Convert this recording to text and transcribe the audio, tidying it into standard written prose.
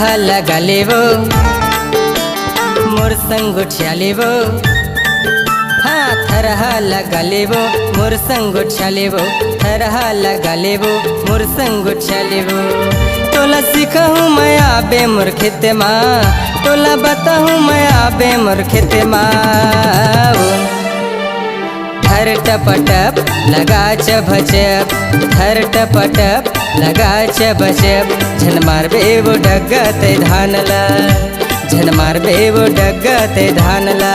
लगा लेवो मोर संग उठिया लेवो। हाँ थरहा लगा लेवो मोर संग उठिया लेवो, थरहा लगा लेवो मोर संग उठिया लेवो। तोला सिखाऊं मैं आबे मोर खेते माँ, तोला बताऊं मैं आबे मोर खेते माँ। धर टपटप लगा चभचप, धर टपटप लगा चभचप, झन मारबे वो डग्गा ते धानला, झन मारबे वो डग्गा ते धानला।